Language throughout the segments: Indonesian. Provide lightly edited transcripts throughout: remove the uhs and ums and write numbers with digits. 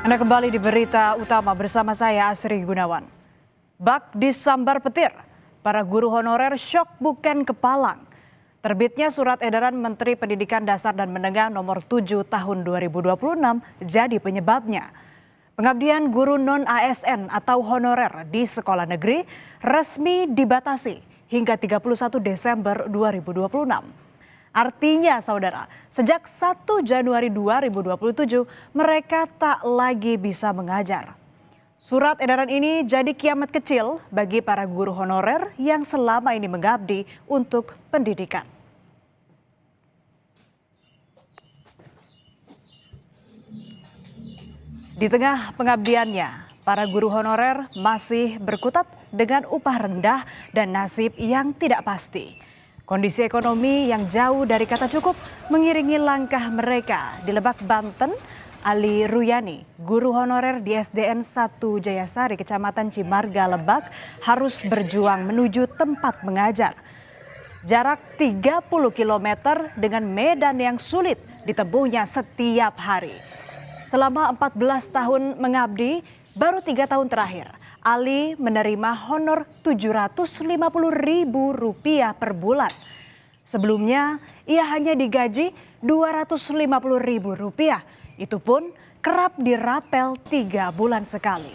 Anda kembali di berita utama bersama saya Asri Gunawan. Bak disambar petir, para guru honorer syok bukan kepalang. Terbitnya surat edaran Menteri Pendidikan Dasar dan Menengah nomor 7 tahun 2026 jadi penyebabnya. Pengabdian guru non-ASN atau honorer di sekolah negeri resmi dibatasi hingga 31 Desember 2026. Artinya saudara, sejak 1 Januari 2027 mereka tak lagi bisa mengajar. Surat edaran ini jadi kiamat kecil bagi para guru honorer yang selama ini mengabdi untuk pendidikan. Di tengah pengabdiannya, para guru honorer masih berkutat dengan upah rendah dan nasib yang tidak pasti. Kondisi ekonomi yang jauh dari kata cukup mengiringi langkah mereka. Di Lebak, Banten, Ali Ruyani, guru honorer di SDN 1 Jayasari, Kecamatan Cimarga, Lebak, harus berjuang menuju tempat mengajar. Jarak 30 km dengan medan yang sulit ditempuhnya setiap hari. Selama 14 tahun mengabdi, baru 3 tahun terakhir, Ali menerima honor Rp750.000 per bulan. Sebelumnya, ia hanya digaji Rp250.000. Itu pun kerap dirapel 3 bulan sekali.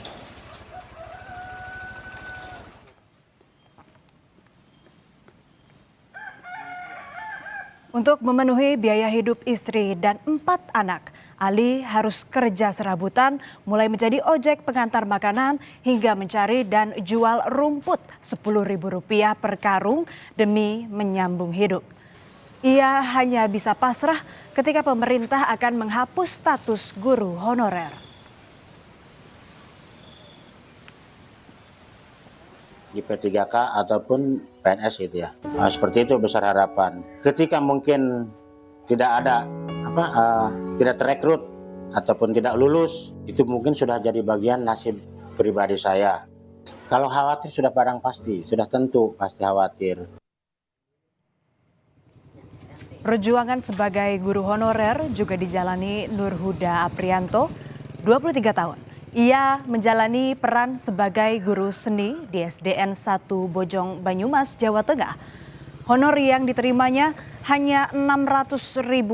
Untuk memenuhi biaya hidup istri dan 4 anak, Ali harus kerja serabutan, mulai menjadi ojek pengantar makanan hingga mencari dan jual rumput Rp10.000 per karung demi menyambung hidup. Ia hanya bisa pasrah ketika pemerintah akan menghapus status guru honorer. Di P3K ataupun PNS gitu ya. Seperti itu besar harapan. Ketika mungkin tidak ada tidak terekrut ataupun tidak lulus, itu mungkin sudah jadi bagian nasib pribadi saya. Kalau khawatir sudah barang pasti, sudah tentu pasti khawatir. Perjuangan sebagai guru honorer juga dijalani Nurhuda Aprianto, 23 tahun. Ia menjalani peran sebagai guru seni di SDN 1 Bojong Banyumas, Jawa Tengah. Honor yang diterimanya hanya Rp600.000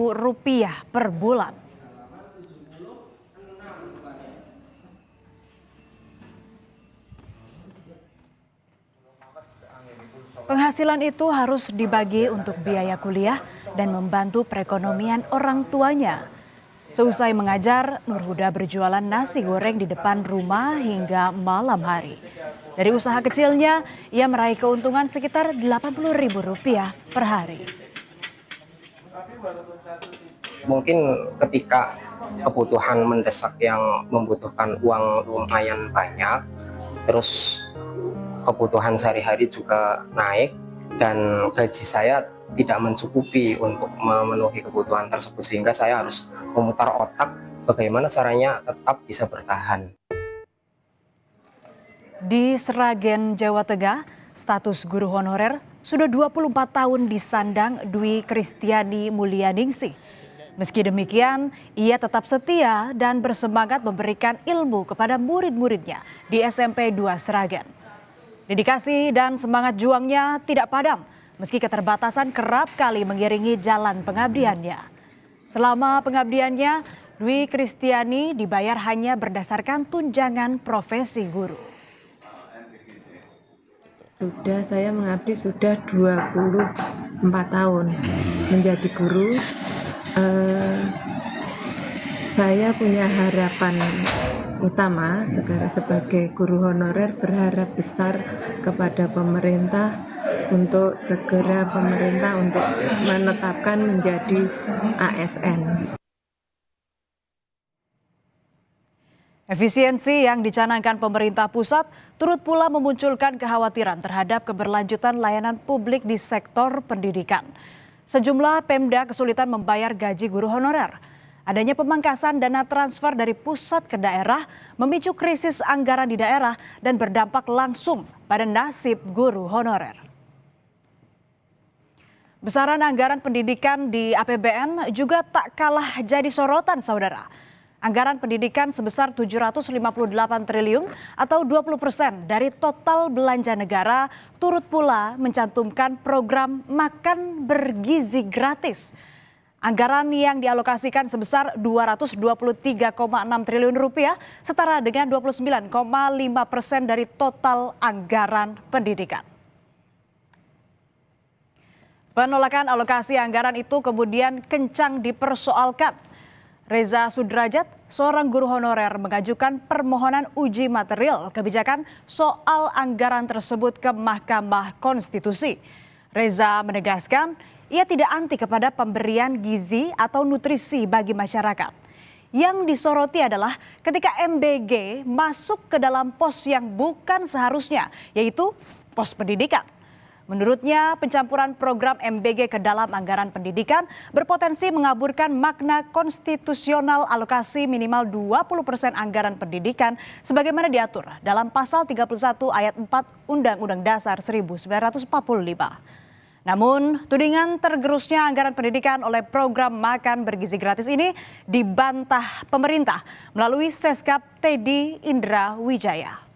per bulan. Penghasilan itu harus dibagi untuk biaya kuliah dan membantu perekonomian orang tuanya. Seusai mengajar, Nurhuda berjualan nasi goreng di depan rumah hingga malam hari. Dari usaha kecilnya, ia meraih keuntungan sekitar Rp80.000 per hari. Mungkin ketika kebutuhan mendesak yang membutuhkan uang lumayan banyak, terus kebutuhan sehari-hari juga naik, dan gaji saya tidak mencukupi untuk memenuhi kebutuhan tersebut, sehingga saya harus memutar otak bagaimana caranya tetap bisa bertahan. Di Sragen, Jawa Tengah, status guru honorer sudah 24 tahun disandang Dwi Kristiani Mulyaningsih. Meski demikian, ia tetap setia dan bersemangat memberikan ilmu kepada murid-muridnya di SMP 2 Sragen. Dedikasi dan semangat juangnya tidak padam, meski keterbatasan kerap kali mengiringi jalan pengabdiannya. Selama pengabdiannya, Dwi Kristiani dibayar hanya berdasarkan tunjangan profesi guru. Saya mengabdi sudah 24 tahun menjadi guru. Saya punya harapan utama sebagai guru honorer, berharap besar kepada pemerintah untuk segera untuk menetapkan menjadi ASN. Efisiensi yang dicanangkan pemerintah pusat turut pula memunculkan kekhawatiran terhadap keberlanjutan layanan publik di sektor pendidikan. Sejumlah Pemda kesulitan membayar gaji guru honorer. Adanya pemangkasan dana transfer dari pusat ke daerah memicu krisis anggaran di daerah dan berdampak langsung pada nasib guru honorer. Besaran anggaran pendidikan di APBN juga tak kalah jadi sorotan, saudara. Anggaran pendidikan sebesar 758 triliun atau 20% dari total belanja negara turut pula mencantumkan program makan bergizi gratis. Anggaran yang dialokasikan sebesar 223,6 triliun rupiah, setara dengan 29,5% dari total anggaran pendidikan. Penolakan alokasi anggaran itu kemudian kencang dipersoalkan. Reza Sudrajat, seorang guru honorer, mengajukan permohonan uji material kebijakan soal anggaran tersebut ke Mahkamah Konstitusi. Reza menegaskan ia tidak anti kepada pemberian gizi atau nutrisi bagi masyarakat. Yang disoroti adalah ketika MBG masuk ke dalam pos yang bukan seharusnya, yaitu pos pendidikan. Menurutnya, pencampuran program MBG ke dalam anggaran pendidikan berpotensi mengaburkan makna konstitusional alokasi minimal 20% anggaran pendidikan sebagaimana diatur dalam pasal 31 ayat 4 Undang-Undang Dasar 1945. Namun, tudingan tergerusnya anggaran pendidikan oleh program makan bergizi gratis ini dibantah pemerintah melalui Seskap Teddy Indra Wijaya.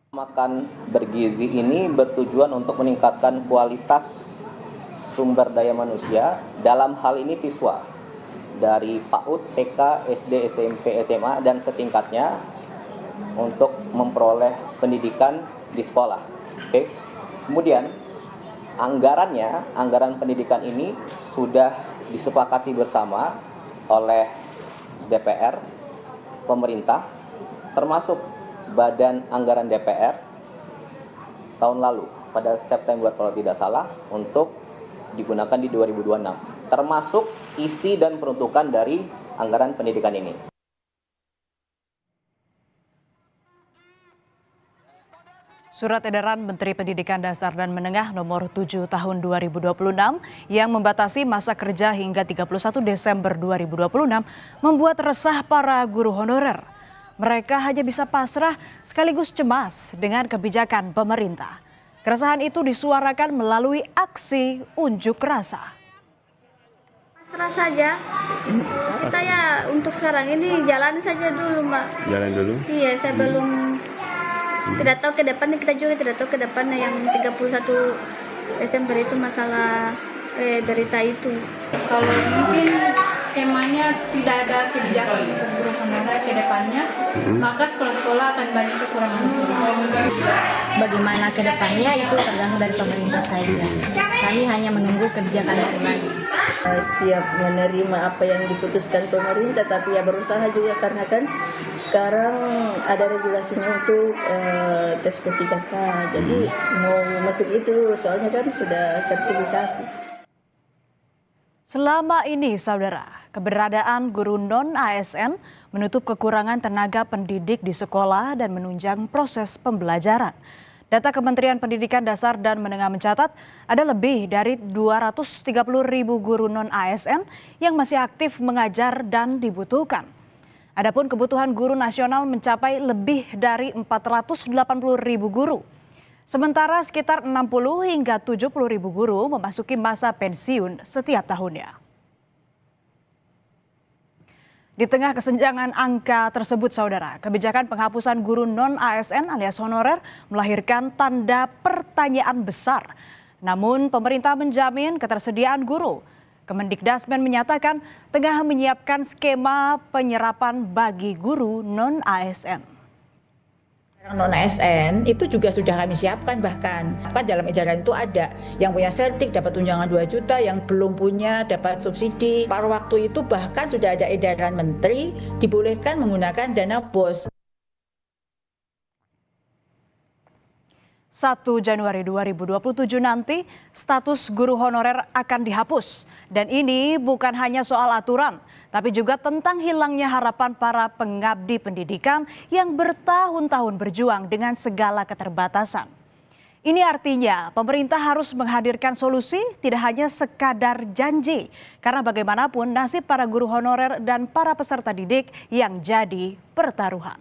Makan bergizi ini bertujuan untuk meningkatkan kualitas sumber daya manusia, dalam hal ini siswa dari PAUD, TK, SD, SMP, SMA, dan setingkatnya untuk memperoleh pendidikan di sekolah. Oke. Kemudian anggaran pendidikan ini sudah disepakati bersama oleh DPR, pemerintah, termasuk Badan Anggaran DPR tahun lalu pada September kalau tidak salah untuk digunakan di 2026, termasuk isi dan peruntukan dari anggaran pendidikan ini. Surat edaran Menteri Pendidikan Dasar dan Menengah nomor 7 tahun 2026 yang membatasi masa kerja hingga 31 Desember 2026 membuat resah para guru honorer. Mereka hanya bisa pasrah sekaligus cemas dengan kebijakan pemerintah. Keresahan itu disuarakan melalui aksi unjuk rasa. Pasrah saja. Kita ya untuk sekarang ini jalan saja dulu, Mbak. Jalan dulu? Iya, saya belum tidak tahu ke depannya, kita juga tidak tahu ke depannya yang 31 Desember itu masalah berita itu. Kalau mungkin skemanya tidak ada kebijakan untuk guru honorer ke depannya, maka sekolah-sekolah akan banyak kekurangan guru. Bagaimana ke depannya itu tergantung dari pemerintah saja. Kami hanya menunggu kebijakan dari lagi. Siap menerima apa yang diputuskan pemerintah, tapi ya berusaha juga karena kan sekarang ada regulasinya untuk tes P3K. Jadi mau masuk itu soalnya kan sudah sertifikasi. Selama ini, saudara, keberadaan guru non-ASN menutup kekurangan tenaga pendidik di sekolah dan menunjang proses pembelajaran. Data Kementerian Pendidikan Dasar dan Menengah mencatat ada lebih dari 230.000 guru non-ASN yang masih aktif mengajar dan dibutuhkan. Adapun kebutuhan guru nasional mencapai lebih dari 480.000 guru. Sementara sekitar 60 hingga 70.000 guru memasuki masa pensiun setiap tahunnya. Di tengah kesenjangan angka tersebut, saudara, kebijakan penghapusan guru non-ASN alias honorer melahirkan tanda pertanyaan besar. Namun pemerintah menjamin ketersediaan guru. Kemendikdasmen menyatakan tengah menyiapkan skema penyerapan bagi guru non-ASN. Non-ASN itu juga sudah kami siapkan, bahkan dalam edaran itu ada yang punya sertik dapat tunjangan 2 juta, yang belum punya dapat subsidi. Pada waktu itu bahkan sudah ada edaran menteri dibolehkan menggunakan dana BOS. 1 Januari 2027 nanti status guru honorer akan dihapus. Dan ini bukan hanya soal aturan, tapi juga tentang hilangnya harapan para pengabdi pendidikan yang bertahun-tahun berjuang dengan segala keterbatasan. Ini artinya pemerintah harus menghadirkan solusi, tidak hanya sekadar janji. Karena bagaimanapun nasib para guru honorer dan para peserta didik yang jadi pertaruhan.